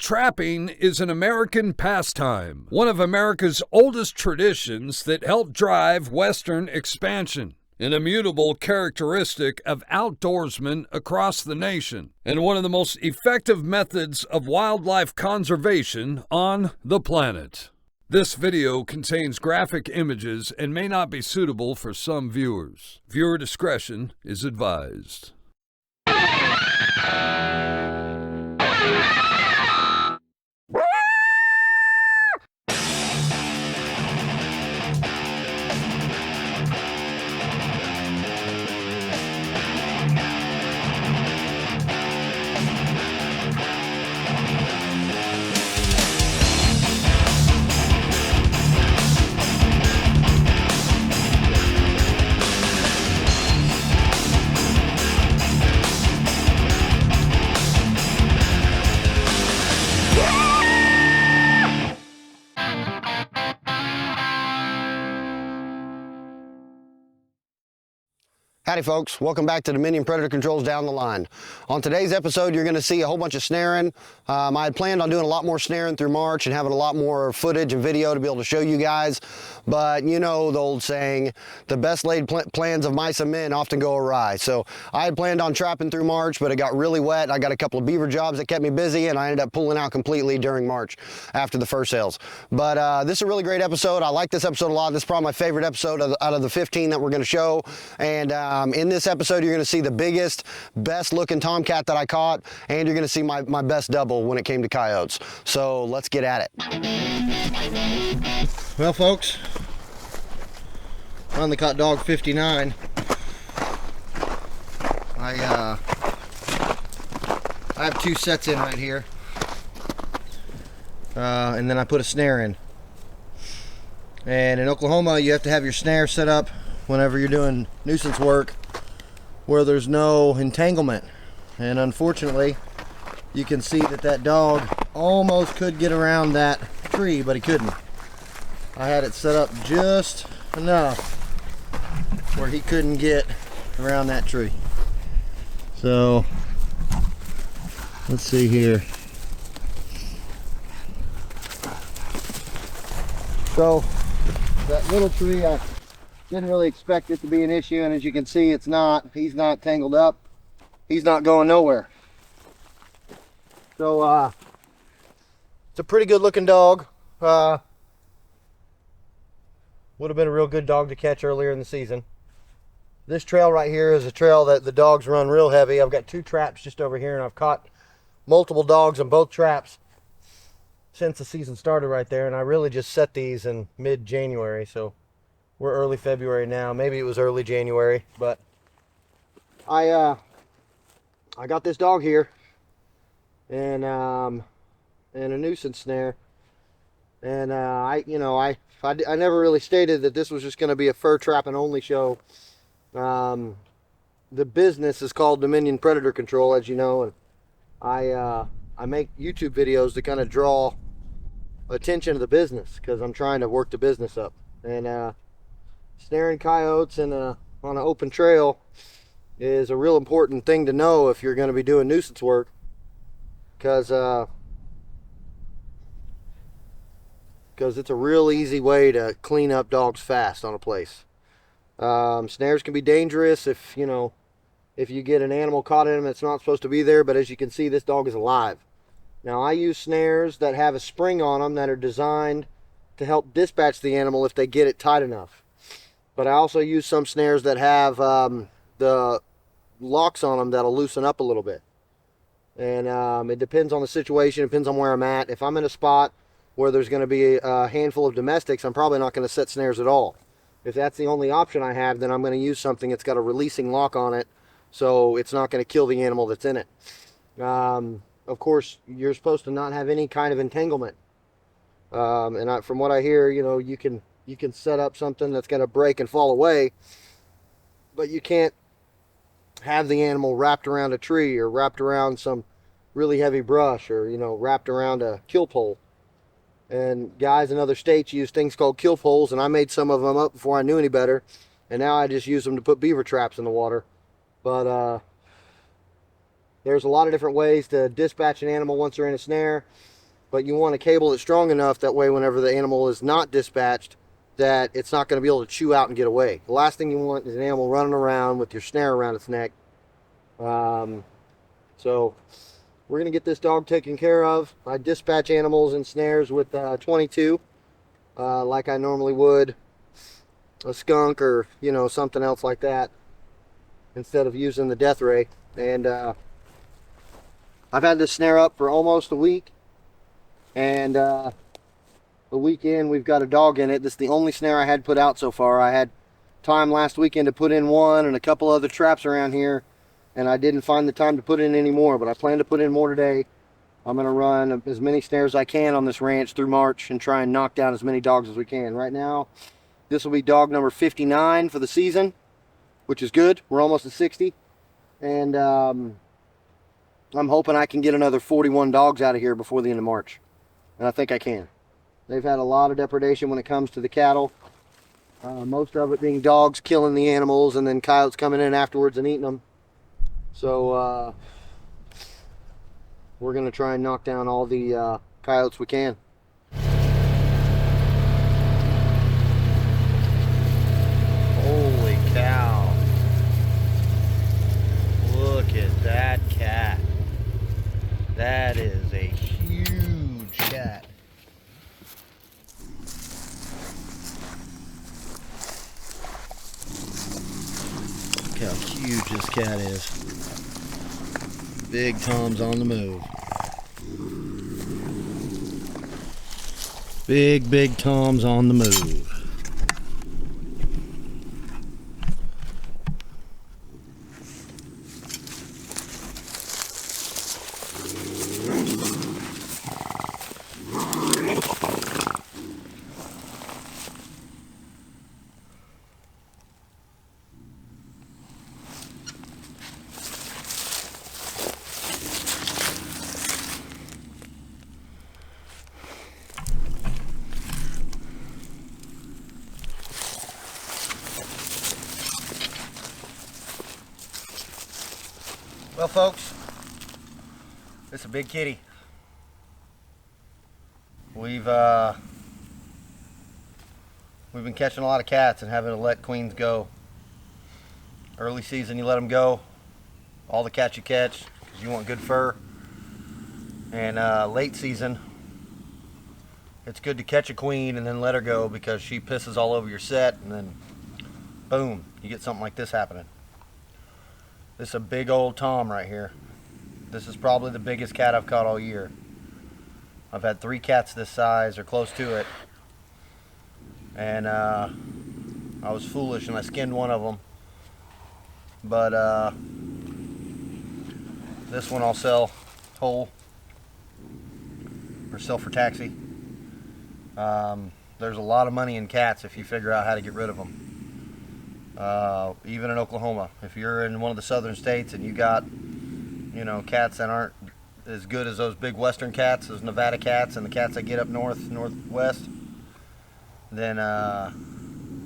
Trapping is an American pastime, one of America's oldest traditions that helped drive Western expansion, an immutable characteristic of outdoorsmen across the nation, and one of the most effective methods of wildlife conservation on the planet. This video contains graphic images and may not be suitable for some viewers. Viewer discretion is advised. Howdy folks, welcome back to Dominion Predator Controls Down the Line. On today's episode, you're going to see a whole bunch of snaring. I had planned on doing a lot more snaring through March and having a lot more footage and video to be able to show you guys. But you know the old saying, the best laid plans of mice and men often go awry. So I had planned on trapping through March, but it got really wet. I got a couple of beaver jobs that kept me busy, and I ended up pulling out completely during March after the fur sales. But this is a really great episode. I like this episode a lot. This is probably my favorite episode out of the 15 that we're going to show. And in this episode, you're going to see the biggest, best looking tomcat that I caught, and you're going to see my best double when it came to coyotes. So let's get at it. Well, folks, finally caught dog 59. I have two sets in right here, and then I put a snare in. And in Oklahoma, you have to have your snare set up whenever you're doing nuisance work where there's no entanglement. And unfortunately, you can see that dog almost could get around that tree, but he couldn't. I had it set up just enough where he couldn't get around that tree. So let's see here. So that little tree, I didn't really expect it to be an issue, and as you can see, it's not. He's not tangled up. He's not going nowhere. So it's a pretty good looking dog. Would have been a real good dog to catch earlier in the season. This trail right here is a trail that the dogs run real heavy. I've got two traps just over here, and I've caught multiple dogs on both traps since the season started right there, and I really just set these in mid-January, so we're early February now. Maybe it was early January, but I got this dog here and a nuisance snare, and I never really stated that this was just going to be a fur trapping only show. The business is called Dominion Predator Control, as you know, and I make YouTube videos to kind of draw attention to the business because I'm trying to work the business up. And snaring coyotes on an open trail is a real important thing to know if you're going to be doing nuisance work, because it's a real easy way to clean up dogs fast on a place. Snares can be dangerous if you get an animal caught in them that's not supposed to be there, but as you can see, this dog is alive. Now, I use snares that have a spring on them that are designed to help dispatch the animal if they get it tight enough. But I also use some snares that have the locks on them that'll loosen up a little bit. And it depends on the situation, it depends on where I'm at. If I'm in a spot where there's going to be a handful of domestics, I'm probably not going to set snares at all. If that's the only option I have, then I'm going to use something that's got a releasing lock on it, so it's not going to kill the animal that's in it. Of course, you're supposed to not have any kind of entanglement. From what I hear, you can set up something that's going to break and fall away, but you can't have the animal wrapped around a tree or wrapped around some really heavy brush or, wrapped around a kill pole. And guys in other states use things called kill poles, and I made some of them up before I knew any better, and now I just use them to put beaver traps in the water. But there's a lot of different ways to dispatch an animal once they're in a snare. but you want a cable that's strong enough that way whenever the animal is not dispatched, that it's not going to be able to chew out and get away. The last thing you want is an animal running around with your snare around its neck. So we're going to get this dog taken care of. I dispatch animals and snares with 22, like I normally would a skunk or, you know, something else like that, instead of using the death ray. And I've had this snare up for almost a week, and the weekend we've got a dog in it. This is the only snare I had put out so far. I had time last weekend to put in one and a couple other traps around here, and I didn't find the time to put in any more, but I plan to put in more today. I'm going to run as many snares as I can on this ranch through March and try and knock down as many dogs as we can. Right now, this will be dog number 59 for the season, which is good. We're almost at 60. And I'm hoping I can get another 41 dogs out of here before the end of March. And I think I can. They've had a lot of depredation when it comes to the cattle. Most of it being dogs killing the animals and then coyotes coming in afterwards and eating them. So we're going to try and knock down all the coyotes we can. Holy cow. Look at that cat. That is a huge cat. Look how huge this cat is. Big Tom's on the move. Big Tom's on the move. Well, folks, this is a big kitty. We've been catching a lot of cats and having to let queens go. Early season, you let them go. All the cats you catch, because you want good fur. And late season, it's good to catch a queen and then let her go, because she pisses all over your set, and then boom, you get something like this happening. This is a big old Tom right here. This is probably the biggest cat I've caught all year. I've had 3 cats this size or close to it. And I was foolish and I skinned one of them. But this one I'll sell whole or sell for taxi. There's a lot of money in cats if you figure out how to get rid of them. Even in Oklahoma, if you're in one of the southern states and you got, you know, cats that aren't as good as those big western cats, those Nevada cats and the cats that get up northwest, then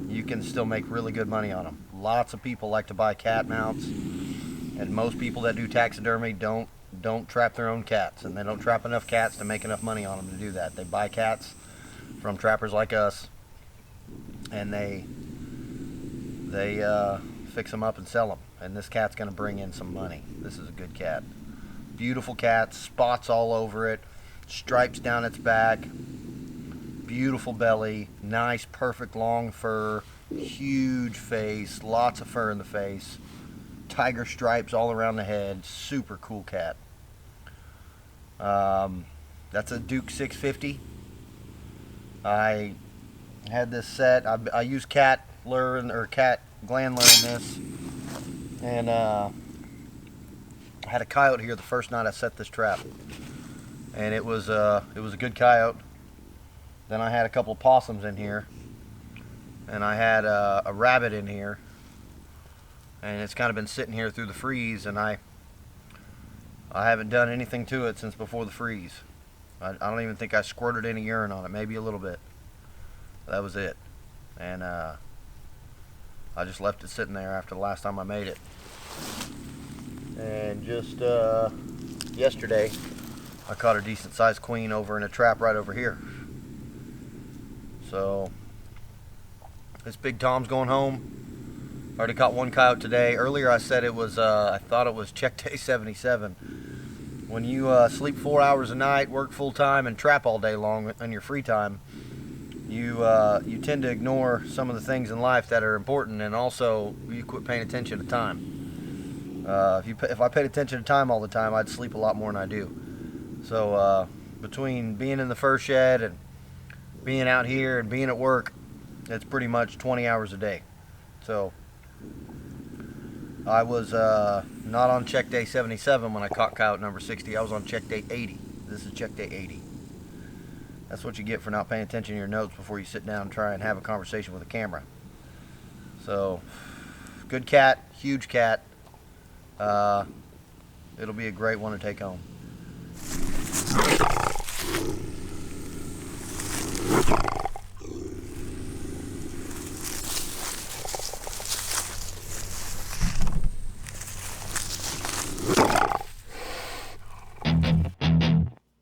you can still make really good money on them. Lots of people like to buy cat mounts, and most people that do taxidermy don't trap their own cats, and they don't trap enough cats to make enough money on them to do that. They buy cats from trappers like us, and they fix them up and sell them, and this cat's going to bring in some money. This is a good cat. Beautiful cat, spots all over it, stripes down its back, beautiful belly, nice perfect long fur, huge face, lots of fur in the face, tiger stripes all around the head. Super cool cat. That's a Duke 650. I had this set. I use cat lure or cat gland lure in this, and I had a coyote here the first night I set this trap, and it was a good coyote. Then I had a couple of possums in here, and I had a rabbit in here, and it's kind of been sitting here through the freeze, and I haven't done anything to it since before the freeze. I don't even think I squirted any urine on it, maybe a little bit. That was it. And I just left it sitting there after the last time I made it. And just yesterday, I caught a decent sized queen over in a trap right over here. So this big Tom's going home. Already caught one coyote today. Earlier I said it was, I thought it was check day 77. When you sleep 4 hours a night, work full time, and trap all day long in your free time, you tend to ignore some of the things in life that are important, and also you quit paying attention to time. If I paid attention to time all the time, I'd sleep a lot more than I do. So between being in the fur shed and being out here and being at work, it's pretty much 20 hours a day. So I was not on check day 77 when I caught coyote number 60. I was on check day 80. This is check day 80. That's what you get for not paying attention to your notes before you sit down and try and have a conversation with a camera. So, good cat, huge cat. It'll be a great one to take home.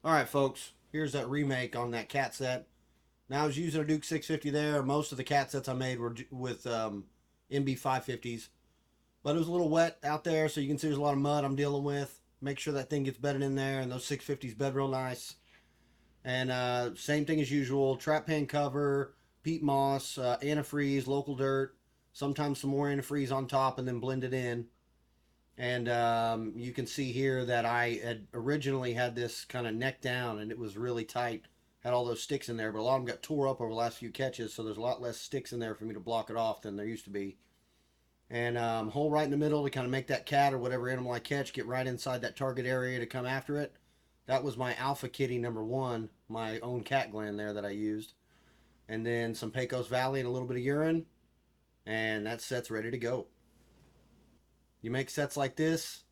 Alright folks, here's that remake on that cat set. Now I was using a Duke 650 there. Most of the cat sets I made were with MB 550s. But it was a little wet out there, so you can see there's a lot of mud I'm dealing with. Make sure that thing gets bedded in there, and those 650s bed real nice. And same thing as usual, trap pan cover, peat moss, antifreeze, local dirt, sometimes some more antifreeze on top, and then blend it in. And you can see here that I had originally had this kind of neck down, and it was really tight. Had all those sticks in there, but a lot of them got tore up over the last few catches, so there's a lot less sticks in there for me to block it off than there used to be. And hole right in the middle to kind of make that cat or whatever animal I catch get right inside that target area to come after it. That was my Alpha Kitty number 1, my own cat gland there that I used. And then some Pecos Valley and a little bit of urine, and that set's ready to go. You make sets like this,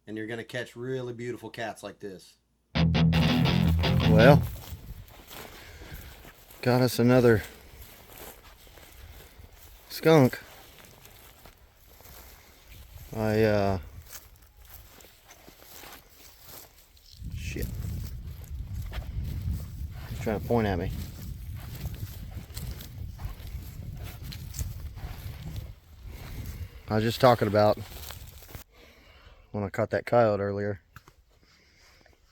and you're going to catch really beautiful cats like this. Well, got us another skunk. Shit. He's trying to point at me. I was just talking about when I caught that coyote earlier.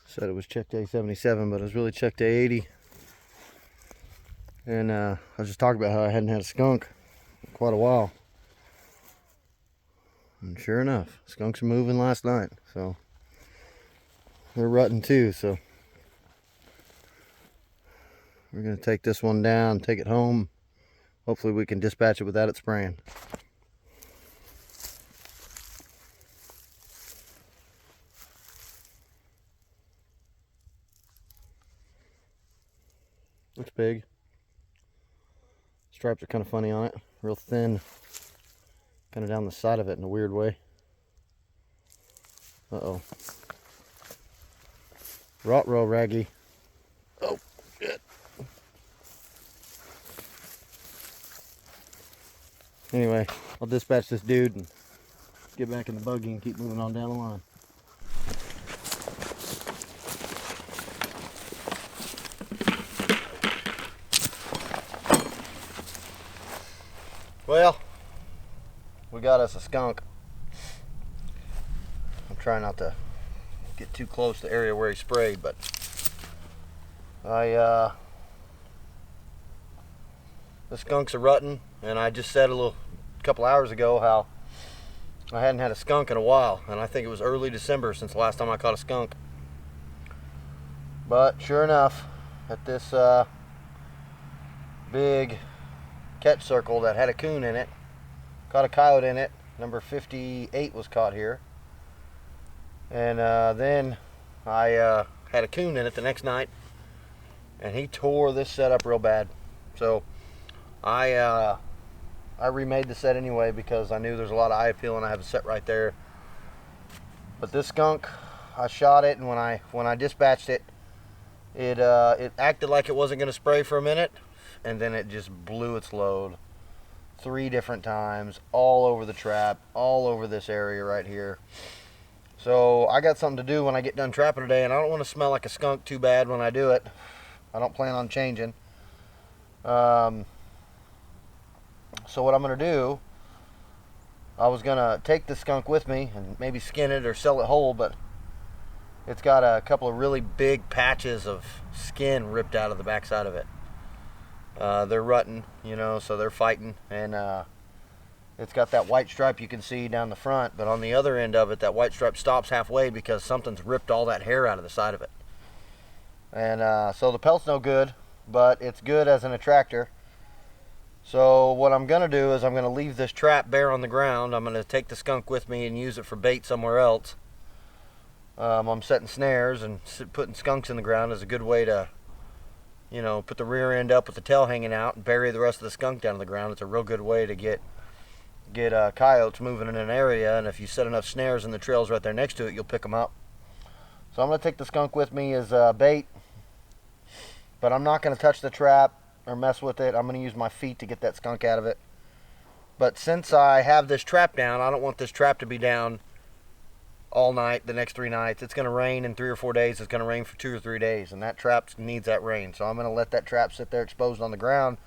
Said it was check day 77, but it was really check day 80. And I was just talking about how I hadn't had a skunk in quite a while. And sure enough, skunks were moving last night, so they're rutting too. So we're gonna take this one down, take it home. Hopefully we can dispatch it without it spraying. Looks big. Stripes are kind of funny on it, real thin, kind of down the side of it in a weird way. Uh-oh. Rot row raggy. Oh, shit. Anyway, I'll dispatch this dude and get back in the buggy and keep moving on down the line. Well, we got us a skunk. I'm trying not to get too close to the area where he sprayed, but the skunks are rutting, and I just said a couple hours ago how I hadn't had a skunk in a while, and I think it was early December since the last time I caught a skunk. But sure enough, at this big catch circle that had a coon in it, caught a coyote in it. Number 58 was caught here. And then I had a coon in it the next night, and he tore this set up real bad. So I remade the set anyway because I knew there's a lot of eye appeal, and I have a set right there. But this skunk, I shot it, and when I dispatched it, it acted like it wasn't going to spray for a minute, and then it just blew its load 3 different times, all over the trap, all over this area right here. So I got something to do when I get done trapping today, and I don't want to smell like a skunk too bad when I do it. I don't plan on changing. So what I'm going to do, I was going to take the skunk with me and maybe skin it or sell it whole, but it's got a couple of really big patches of skin ripped out of the backside of it. They're rutting, so they're fighting, and it's got that white stripe you can see down the front, but on the other end of it, that white stripe stops halfway because something's ripped all that hair out of the side of it. And so the pelt's no good, but it's good as an attractor. So what I'm going to do is I'm going to leave this trap bare on the ground. I'm going to take the skunk with me and use it for bait somewhere else. I'm setting snares, and putting skunks in the ground is a good way to, put the rear end up with the tail hanging out and bury the rest of the skunk down to the ground. It's a real good way to get coyotes moving in an area, and if you set enough snares in the trails right there next to it, you'll pick them up. So I'm going to take the skunk with me as bait, but I'm not going to touch the trap or mess with it. I'm going to use my feet to get that skunk out of it. But since I have this trap down, I don't want this trap to be down all night, the next 3 nights. It's going to rain in 3 or 4 days. It's going to rain for 2 or 3 days, and that trap needs that rain. So I'm going to let that trap sit there exposed on the ground.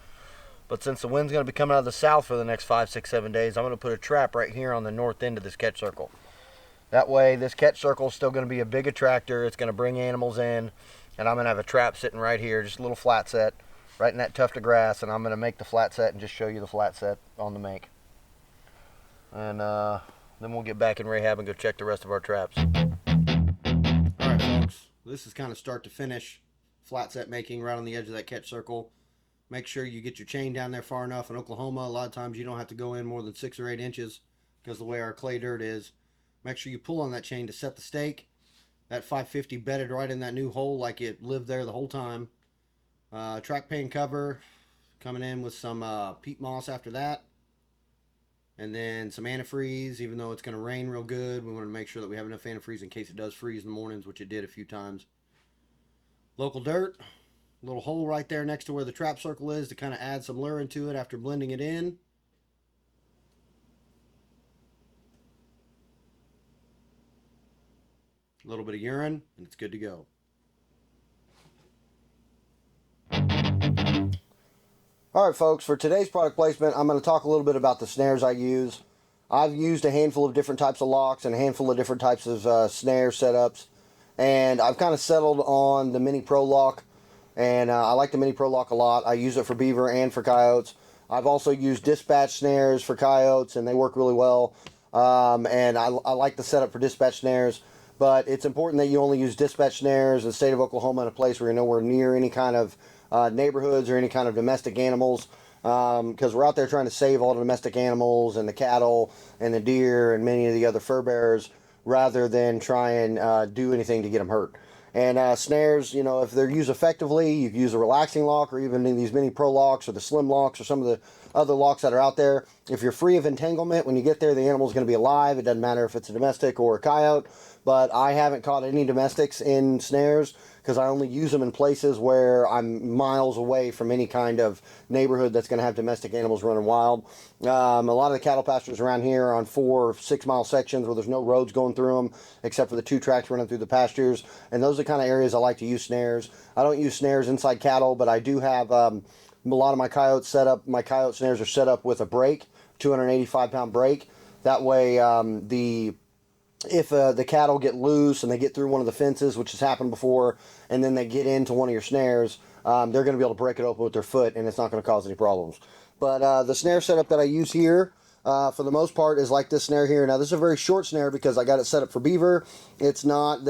But since the wind's going to be coming out of the south for the next 5, 6, 7 days, I'm going to put a trap right here on the north end of this catch circle. That way, this catch circle is still going to be a big attractor. It's going to bring animals in, and I'm going to have a trap sitting right here, just a little flat set, right in that tuft of grass, and I'm going to make the flat set and just show you the flat set on the make. And then we'll get back in rehab and go check the rest of our traps. Alright folks, this is kind of start to finish flat set making right on the edge of that catch circle. Make sure you get your chain down there far enough. In Oklahoma, a lot of times you don't have to go in more than 6 or 8 inches because the way our clay dirt is. Make sure you pull on that chain to set the stake. That 550 bedded right in that new hole like it lived there the whole time. Track pane cover, coming in with some peat moss after that. And then some antifreeze, even though it's going to rain real good. We want to make sure that we have enough antifreeze in case it does freeze in the mornings, which it did a few times. Local dirt, a little hole right there next to where the trap circle is to kind of add some lure into it after blending it in. A little bit of urine, and it's good to go. Alright folks, for today's product placement, I'm going to talk a little bit about the snares I use. I've used a handful of different types of locks and a handful of different types of snare setups. And I've kind of settled on the Mini Pro Lock. And I like the Mini Pro Lock a lot. I use it for beaver and for coyotes. I've also used dispatch snares for coyotes, and they work really well. And I like the setup for dispatch snares. But it's important that you only use dispatch snares in the state of Oklahoma in a place where you're nowhere near any kind of neighborhoods or any kind of domestic animals, because we're out there trying to save all the domestic animals and the cattle and the deer and many of the other fur bearers rather than try and do anything to get them hurt. And snares, if they're used effectively, you can use a relaxing lock or even in these Mini Pro locks or the slim locks or some of the other locks that are out there. If you're free of entanglement, when you get there, the animal's going to be alive. It doesn't matter if it's a domestic or a coyote. But I haven't caught any domestics in snares because I only use them in places where I'm miles away from any kind of neighborhood that's going to have domestic animals running wild. A lot of the cattle pastures around here are on 4 or 6 mile sections where there's no roads going through them except for the 2 tracks running through the pastures. And those are the kind of areas I like to use snares. I don't use snares inside cattle, but I do have a lot of my coyotes set up. My coyote snares are set up with a brake, 285-pound brake. That way if the cattle get loose and they get through one of the fences, which has happened before, and then they get into one of your snares, they're going to be able to break it open with their foot, and it's not going to cause any problems. But the snare setup that I use here, for the most part, is like this snare here. Now, this is a very short snare because I got it set up for beaver. It's not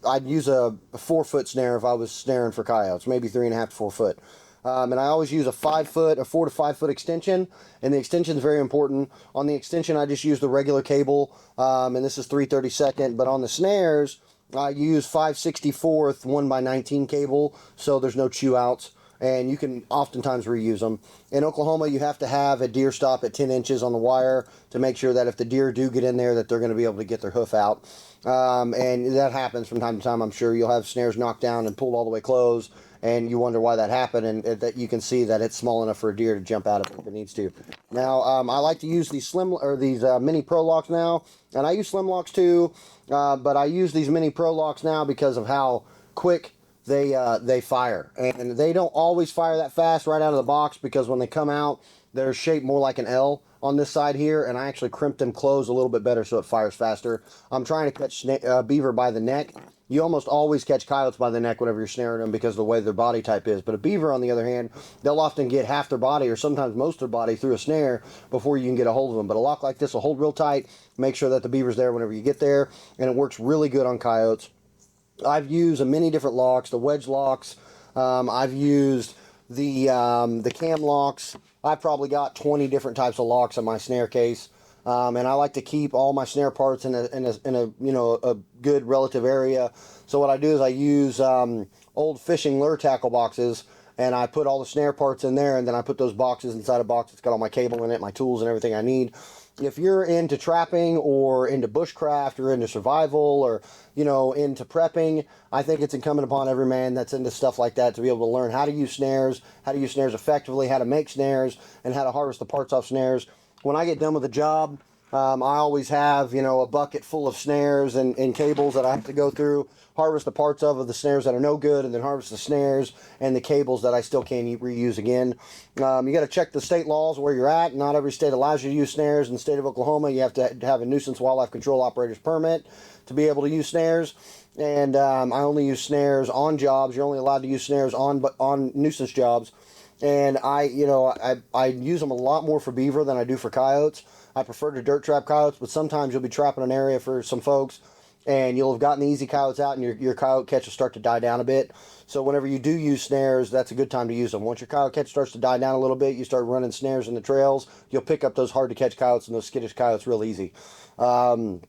I'd use a 4-foot snare if I was snaring for coyotes, maybe 3.5 to 4 foot. And I always use a 4 to 5 foot extension, and the extension is very important. On the extension, I just use the regular cable, and this is 3/32. But on the snares, I use 5/64 1x19 cable, so there's no chew outs, and you can oftentimes reuse them. In Oklahoma, you have to have a deer stop at 10 inches on the wire to make sure that if the deer do get in there, that they're going to be able to get their hoof out. And that happens from time to time. I'm sure you'll have snares knocked down and pulled all the way closed, and you wonder why that happened, and that you can see that it's small enough for a deer to jump out of if it needs to. Now, I like to use these mini pro locks now, and I use slim locks too, but I use these mini pro locks now because of how quick they fire, and they don't always fire that fast right out of the box, because when they come out, they're shaped more like an L on this side here, and I actually crimped them closed a little bit better so it fires faster. I'm trying to catch beaver by the neck. You almost always catch coyotes by the neck whenever you're snaring them because of the way their body type is. But a beaver, on the other hand, they'll often get half their body or sometimes most of their body through a snare before you can get a hold of them. But a lock like this will hold real tight, make sure that the beaver's there whenever you get there, and it works really good on coyotes. I've used many different locks, the wedge locks. I've used the cam locks. I've probably got 20 different types of locks in my snare case. And I like to keep all my snare parts in a good relative area. So what I do is I use old fishing lure tackle boxes, and I put all the snare parts in there, and then I put those boxes inside a box that's got all my cable in it, my tools and everything I need. If you're into trapping or into bushcraft or into survival or, into prepping, I think it's incumbent upon every man that's into stuff like that to be able to learn how to use snares effectively, how to make snares, and how to harvest the parts off snares. When I get done with a job, I always have, a bucket full of snares and cables that I have to go through, harvest the parts of the snares that are no good, and then harvest the snares and the cables that I still can reuse again. You got to check the state laws where you're at. Not every state allows you to use snares. In the state of Oklahoma, you have to have a nuisance wildlife control operator's permit to be able to use snares. And I only use snares on jobs. You're only allowed to use snares on nuisance jobs. And I use them a lot more for beaver than I do for coyotes. I prefer to dirt trap coyotes, but sometimes you'll be trapping an area for some folks, and you'll have gotten the easy coyotes out, and your coyote catch will start to die down a bit. So whenever you do use snares, that's a good time to use them. Once your coyote catch starts to die down a little bit, you start running snares in the trails, you'll pick up those hard to catch coyotes and those skittish coyotes real easy. And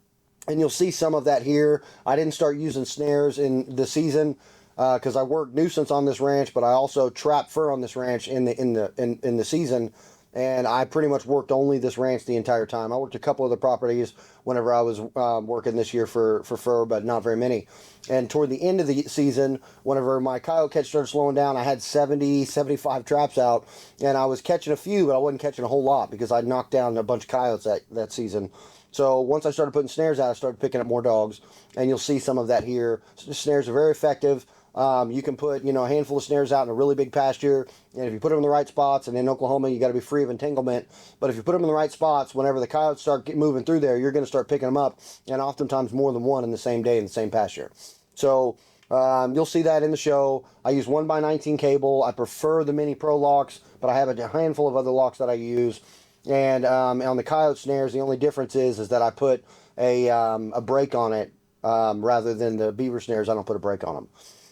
you'll see some of that here. I didn't start using snares in the season because I work nuisance on this ranch, but I also trap fur on this ranch in the season. And I pretty much worked only this ranch the entire time. I worked a couple other properties whenever I was working this year for fur, but not very many. And toward the end of the season, whenever my coyote catch started slowing down, I had 70, 75 traps out. And I was catching a few, but I wasn't catching a whole lot because I knocked down a bunch of coyotes that season. So once I started putting snares out, I started picking up more dogs. And you'll see some of that here. So the snares are very effective. You can put, a handful of snares out in a really big pasture, and if you put them in the right spots, and in Oklahoma, you got to be free of entanglement, but if you put them in the right spots, whenever the coyotes start moving through there, you're going to start picking them up, and oftentimes more than one in the same day in the same pasture. So, you'll see that in the show. I use 1x19 cable. I prefer the mini pro locks, but I have a handful of other locks that I use, and on the coyote snares, the only difference is that I put a brake on it, rather than the beaver snares. I don't put a brake on them.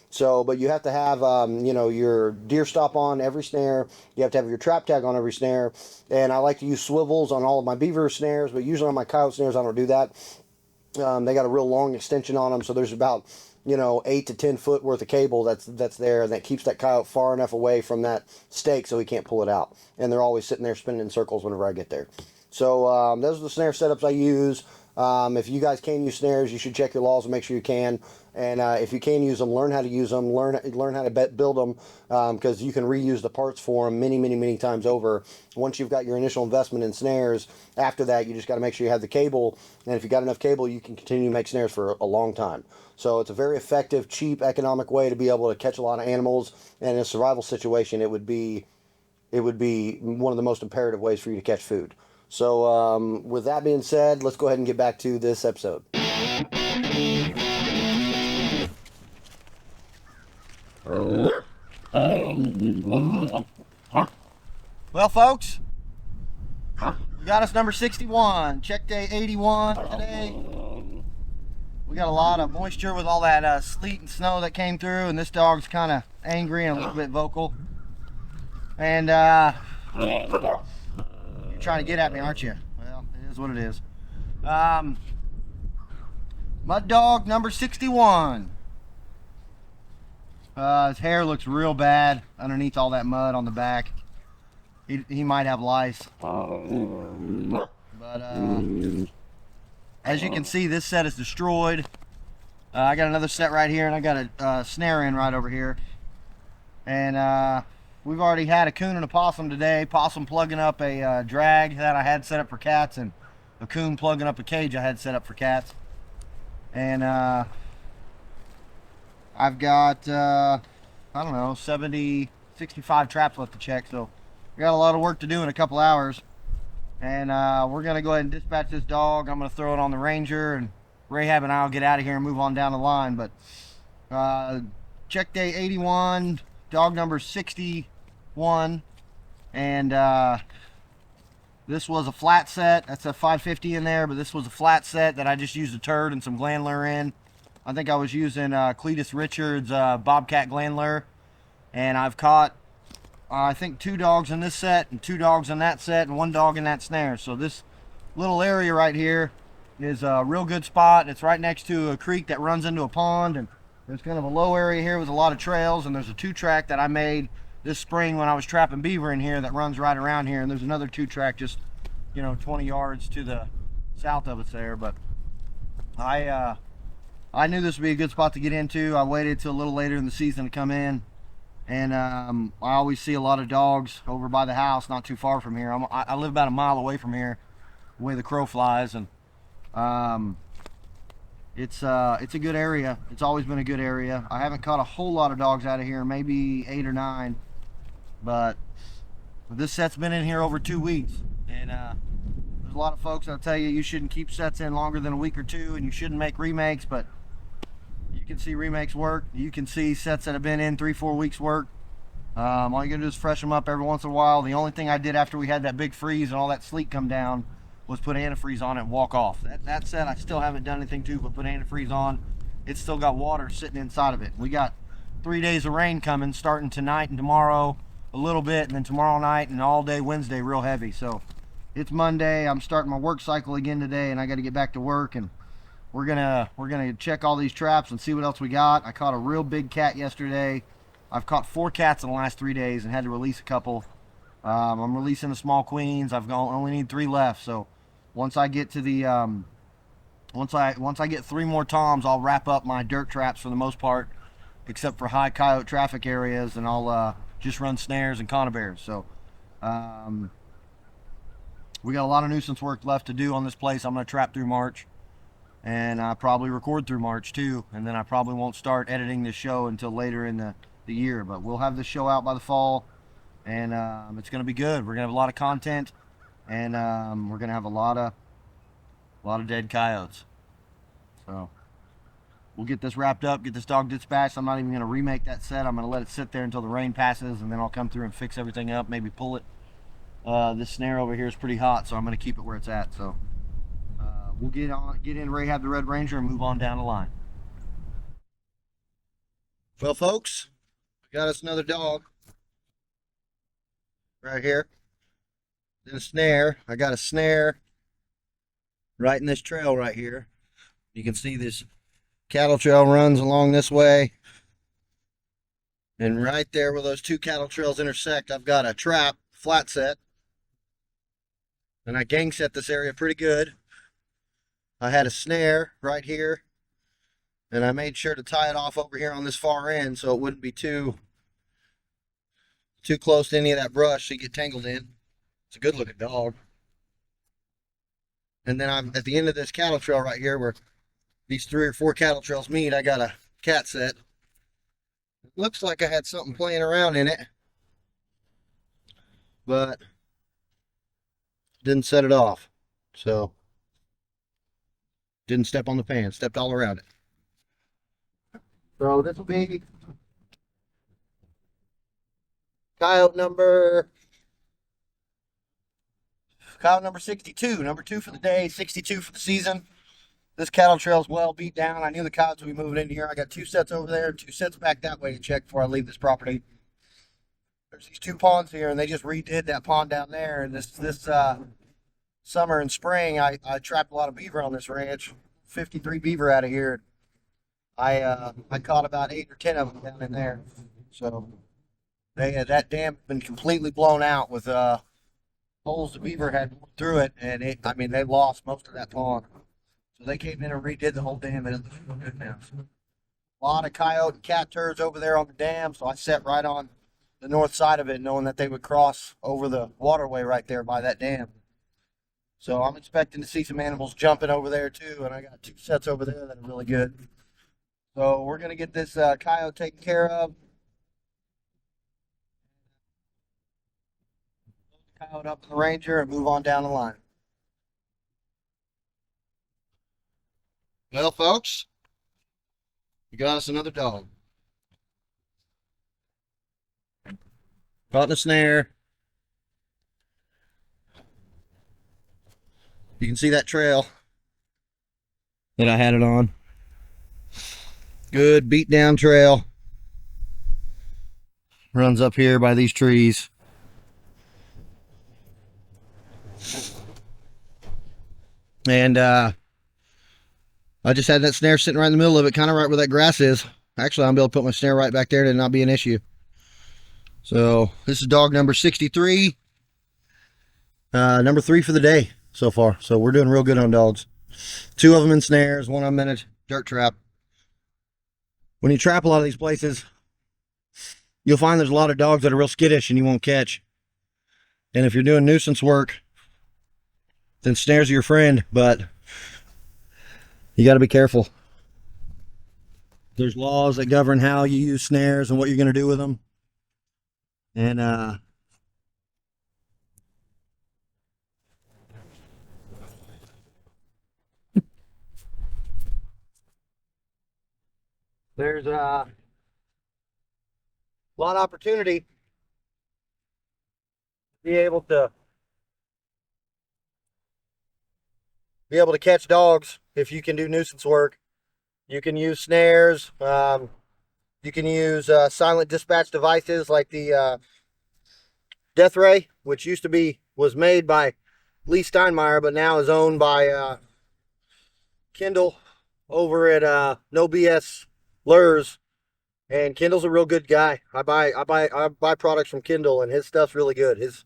So, but you have to have, your deer stop on every snare. You have to have your trap tag on every snare. And I like to use swivels on all of my beaver snares, but usually on my coyote snares, I don't do that. They got a real long extension on them, so there's about, 8 to 10 foot worth of cable that's there, and that keeps that coyote far enough away from that stake so he can't pull it out. And they're always sitting there spinning in circles whenever I get there. So, those are the snare setups I use. If you guys can use snares, you should check your laws and make sure you can. And if you can use them, learn how to use them, learn how to build them, because you can reuse the parts for them many, many, many times over. Once you've got your initial investment in snares, after that, you just got to make sure you have the cable. And if you got enough cable, you can continue to make snares for a long time. So it's a very effective, cheap, economic way to be able to catch a lot of animals. And in a survival situation, it would be one of the most imperative ways for you to catch food. So with that being said, let's go ahead and get back to this episode. Well, folks, we got us number 61. Check day 81 today. We got a lot of moisture with all that sleet and snow that came through, and this dog's kind of angry and a little bit vocal. And you're trying to get at me, aren't you? Well, it is what it is. Mud dog number 61. His hair looks real bad underneath all that mud on the back. He might have lice. But as you can see, this set is destroyed. I got another set right here, and I got a snare in right over here. And we've already had a coon and a possum today. Possum plugging up a drag that I had set up for cats, and a coon plugging up a cage I had set up for cats. And I've got, I don't know, 65 traps left to check. So we got a lot of work to do in a couple hours. And we're going to go ahead and dispatch this dog. I'm going to throw it on the Ranger, and Rahab and I will get out of here and move on down the line. But check day 81, dog number 61. And this was a flat set. That's a 550 in there, but this was a flat set that I just used a turd and some gland lure in. I think I was using Cletus Richards Bobcat gland lure. And I've caught, I think, 2 dogs in this set and 2 dogs in that set and 1 dog in that snare. So this little area right here is a real good spot. It's right next to a creek that runs into a pond, and there's kind of a low area here with a lot of trails, and there's a 2-track that I made this spring when I was trapping beaver in here that runs right around here, and there's another 2-track just, 20 yards to the south of us there. But I knew this would be a good spot to get into. I waited till a little later in the season to come in, and I always see a lot of dogs over by the house not too far from here. I live about a mile away from here, the way the crow flies, and it's a good area. It's always been a good area. I haven't caught a whole lot of dogs out of here, maybe 8 or 9, but this set's been in here over 2 weeks, and there's a lot of folks that'll tell you shouldn't keep sets in longer than a week or 2, and you shouldn't make remakes, but you can see remakes work. You can see sets that have been in 3-4 weeks work. All you gotta do is freshen them up every once in a while. The only thing I did after we had that big freeze and all that sleet come down was put antifreeze on it and walk off. That set I still haven't done anything to but put antifreeze on. It's still got water sitting inside of it. We got 3 days of rain coming, starting tonight and tomorrow a little bit, and then tomorrow night and all day Wednesday real heavy. So it's Monday. I'm starting my work cycle again today, and I got to get back to work, and we're gonna check all these traps and see what else we got. I caught a real big cat yesterday. I've caught 4 cats in the last 3 days and had to release a couple. I'm releasing the small queens. Only need 3 left. So once I get to the once I get 3 more toms, I'll wrap up my dirt traps for the most part, except for high coyote traffic areas, and I'll just run snares and conibears. So we got a lot of nuisance work left to do on this place. I'm gonna trap through March, and I probably record through March too, and then I probably won't start editing this show until later in the year. But we'll have the show out by the fall, and it's gonna be good. We're gonna have a lot of content, and we're gonna have a lot of dead coyotes. So we'll get this wrapped up, get this dog dispatched. I'm not even gonna remake that set. I'm gonna let it sit there until the rain passes, and then I'll come through and fix everything up, maybe pull it. This snare over here is pretty hot, so I'm gonna keep it where it's at. So we'll get in Rahab the Red Ranger and move on down the line. Well, folks, we got us another dog right here. Then a snare. I got a snare right in this trail right here. You can see this cattle trail runs along this way, and right there where those 2 cattle trails intersect, I've got a trap flat set, and I gang set this area pretty good. I had a snare right here, and I made sure to tie it off over here on this far end so it wouldn't be too close to any of that brush to get tangled in. It's a good looking dog. And then I'm at the end of this cattle trail right here where these 3 or 4 cattle trails meet. I got a cat set. It looks like I had something playing around in it, but didn't set it off. So didn't step on the pan, stepped all around it. So this will be coyote number 62, number 2 for the day, 62 for the season. This cattle trail's well beat down. I knew the coyotes would be moving into here. I got 2 sets over there, 2 sets back that way to check before I leave this property. There's these 2 ponds here, and they just redid that pond down there. And this summer and spring, I trapped a lot of beaver on this ranch, 53 beaver out of here. I caught about 8 or 10 of them down in there. So that dam been completely blown out with holes the beaver had through it, and they lost most of that pond. So they came in and redid the whole dam, and it looks real good now. So A lot of coyote and cat turds over there on the dam, so I set right on the north side of it, knowing that they would cross over the waterway right there by that dam. So I'm expecting to see some animals jumping over there too, and I got 2 sets over there that are really good. So we're gonna get this coyote taken care of. Coyote up in the Ranger and move on down the line. Well, folks, we got us another dog. Caught in a snare. You can see that trail that I had it on. Good beat down trail. Runs up here by these trees. And I just had that snare sitting right in the middle of it, kind of right where that grass is. Actually, I'm able to put my snare right back there to not be an issue. So this is dog number 63. Number 3 for the day so far. So we're doing real good on dogs. 2 of them in snares, 1 of them in a dirt trap. When you trap a lot of these places, you'll find there's a lot of dogs that are real skittish and you won't catch. And if you're doing nuisance work, then snares are your friend, but you got to be careful. There's laws that govern how you use snares and what you're going to do with them. And there's a lot of opportunity to be able to catch dogs if you can do nuisance work. You can use snares. You can use silent dispatch devices like the Death Ray, which was made by Lee Steinmeier, but now is owned by Kendall over at No BS Lures. And Kendall's a real good guy. I buy products from Kendall, and his stuff's really good. His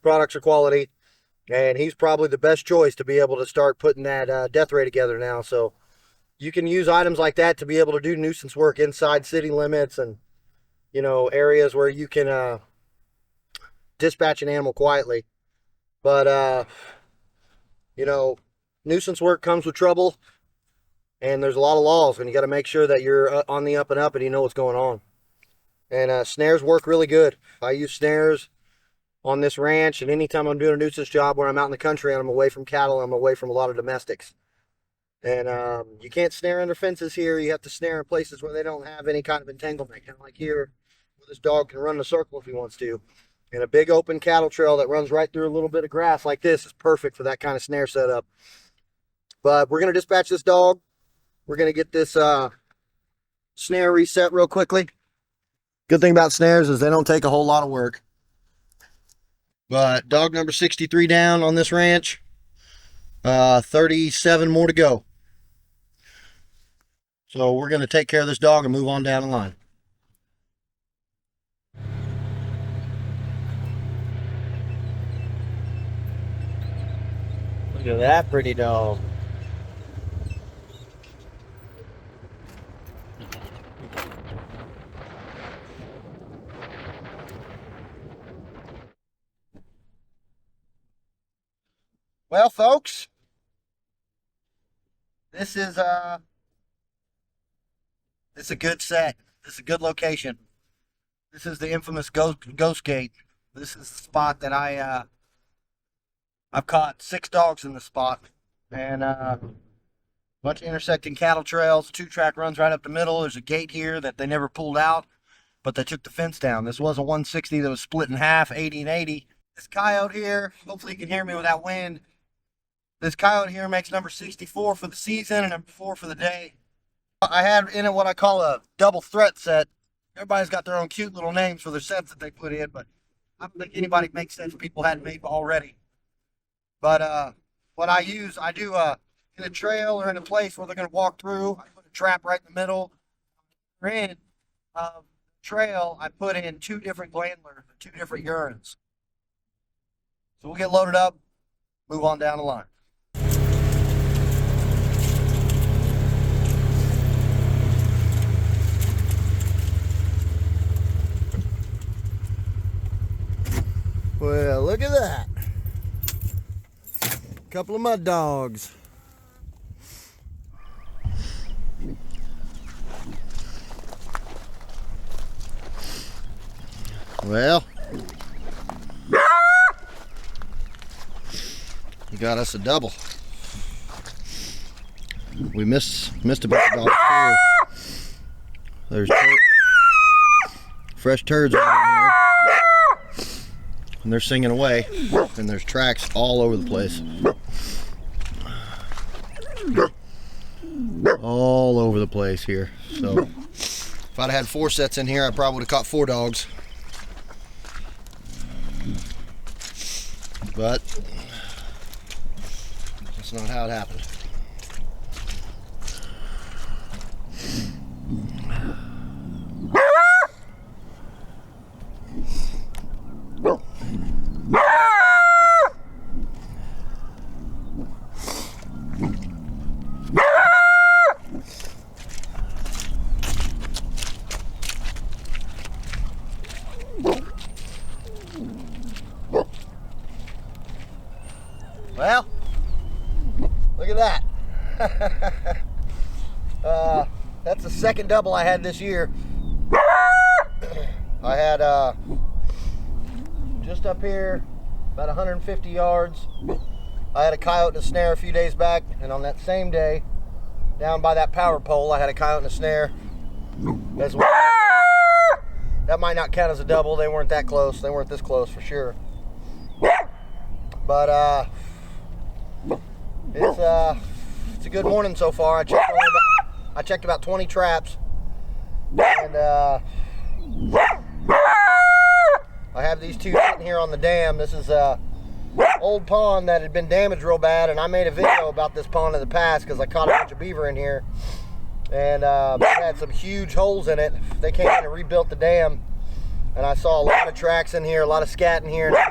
products are quality, and he's probably the best choice to be able to start putting that Death Ray together now. So you can use items like that to be able to do nuisance work inside city limits and, you know, areas where you can dispatch an animal quietly. But you know, nuisance work comes with trouble, and there's a lot of laws, and you got to make sure that you're on the up and up and you know what's going on. And snares work really good. I use snares on this ranch, and anytime I'm doing a nuisance job where I'm out in the country and I'm away from cattle, I'm away from a lot of domestics. And you can't snare under fences here. You have to snare in places where they don't have any kind of entanglement. Kind of like here, where this dog can run in a circle if he wants to. And a big open cattle trail that runs right through a little bit of grass like this is perfect for that kind of snare setup. But we're going to dispatch this dog. We're going to get this snare reset real quickly. Good thing about snares is they don't take a whole lot of work. But dog number 63 down on this ranch. 37 more to go. So we're going to take care of this dog and move on down the line. Look at that pretty dog. Well, folks, this is a good set. This is a good location. This is the infamous Ghost Gate. This is the spot that I've caught 6 dogs in the spot, and a bunch of intersecting cattle trails. 2-track runs right up the middle. There's a gate here that they never pulled out, but they took the fence down. This was a 160 that was split in half, 80 and 80. This coyote here, hopefully you can hear me with that wind. This coyote here makes number 64 for the season and number 4 for the day. I had in it what I call a double threat set. Everybody's got their own cute little names for their sets that they put in, but I don't think anybody makes sense people hadn't made already. But what I do in a trail or in a place where they're going to walk through, I put a trap right in the middle. In the trail, I put in 2 different glandlers, 2 different urines. So we'll get loaded up, move on down the line. Well, look at that. Couple of mud dogs. Well, he got us a double. We missed a bunch of dogs too. There's fresh turds right in here, and they're singing away, and there's tracks all over the place. All over the place here. So if I'd had 4 sets in here, I probably would have caught 4 dogs. But that's not how it happened. Well, look at that. That's the second double I had this year. I had just up here about 150 yards. I had a coyote and a snare a few days back, and on that same day, down by that power pole, I had a coyote and a snare as well. That might not count as a double. They weren't that close. They weren't this close for sure. But it's a good morning so far. I checked about 20 traps, and I have these 2 sitting here on the dam. This is a old pond that had been damaged real bad, and I made a video about this pond in the past because I caught a bunch of beaver in here, and it had some huge holes in it. They came in and rebuilt the dam, and I saw a lot of tracks in here, a lot of scat in here, and I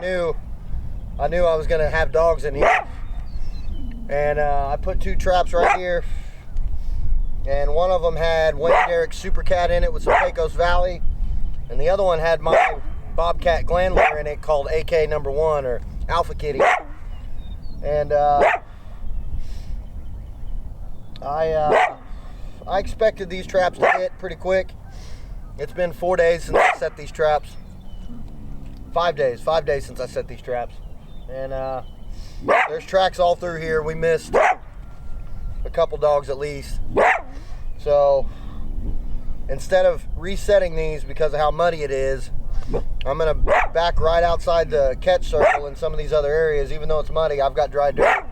knew I was gonna have dogs in here. And I put 2 traps right here, and one of them had Wayne Derrick's Super Cat in it with some Pecos Valley, and the other one had my Bobcat gland lure in it called AK number 1 or Alpha Kitty. And I expected these traps to hit pretty quick. It's been 4 days since I set these traps. 5 days since I set these traps. And there's tracks all through here. We missed a couple dogs at least. So instead of resetting these because of how muddy it is, I'm gonna back right outside the catch circle in some of these other areas. Even though it's muddy, I've got dry dirt,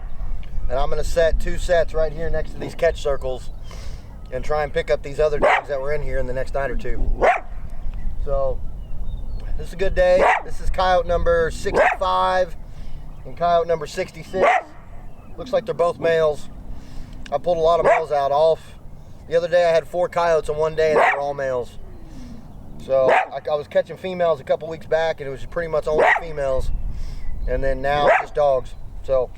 and I'm gonna set 2 sets right here next to these catch circles and try and pick up these other dogs that were in here in the next night or 2. So this is a good day. This is coyote number 65 and coyote number 66. Looks like they're both males. I pulled a lot of males out off. The other day I had 4 coyotes in one day and they were all males. So I was catching females a couple weeks back, and it was pretty much only females, and then now it's just dogs. So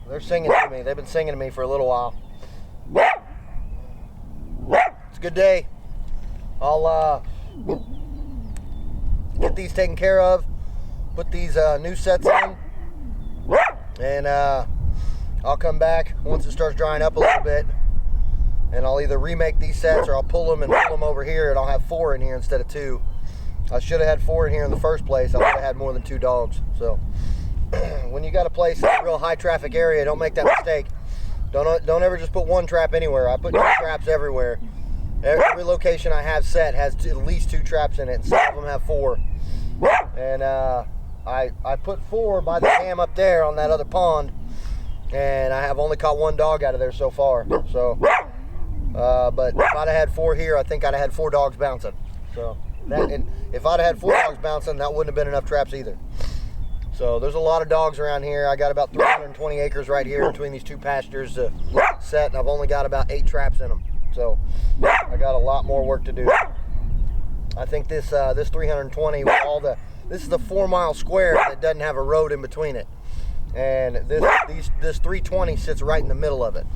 they're singing to me. They've been singing to me for a little while. It's a good day. I'll get these taken care of, put these new sets in, and I'll come back once it starts drying up a little bit, and I'll either remake these sets or I'll pull them over here, and I'll have 4 in here instead of 2. I should have had 4 in here in the first place. I would have had more than 2 dogs. So when you got a place in a real high traffic area, don't make that mistake. Don't ever just put 1 trap anywhere. I put 2 traps everywhere. Every location I have set has at least 2 traps in it, and some of them have 4. And I put 4 by the dam up there on that other pond, and I have only caught 1 dog out of there so far. So but if I'd have had 4 here, I think I'd have had 4 dogs bouncing. So and if I'd have had 4 dogs bouncing, that wouldn't have been enough traps either. So there's a lot of dogs around here. I got about 320 acres right here between these 2 pastures to set, and I've only got about 8 traps in them. So I got a lot more work to do. I think this 320 with this is the 4-mile square that doesn't have a road in between it, and this 320 sits right in the middle of it.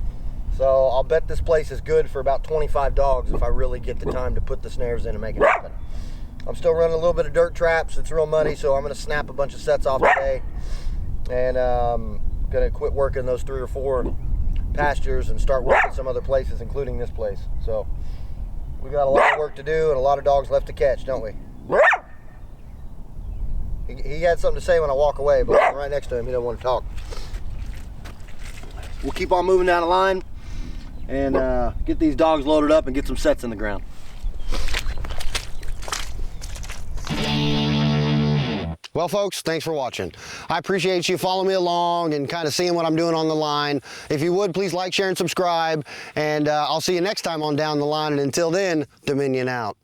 So I'll bet this place is good for about 25 dogs if I really get the time to put the snares in and make it happen. I'm still running a little bit of dirt traps. It's real money, so I'm going to snap a bunch of sets off today. And going to quit working those 3 or 4 pastures and start working some other places, including this place. So we got a lot of work to do and a lot of dogs left to catch, don't we? He had something to say when I walk away, but I'm right next to him. He doesn't want to talk. We'll keep on moving down the line and get these dogs loaded up and get some sets in the ground. Well, folks, thanks for watching. I appreciate you following me along and kind of seeing what I'm doing on the line. If you would, please like, share, and subscribe. And I'll see you next time on Down the Line. And until then, Dominion out.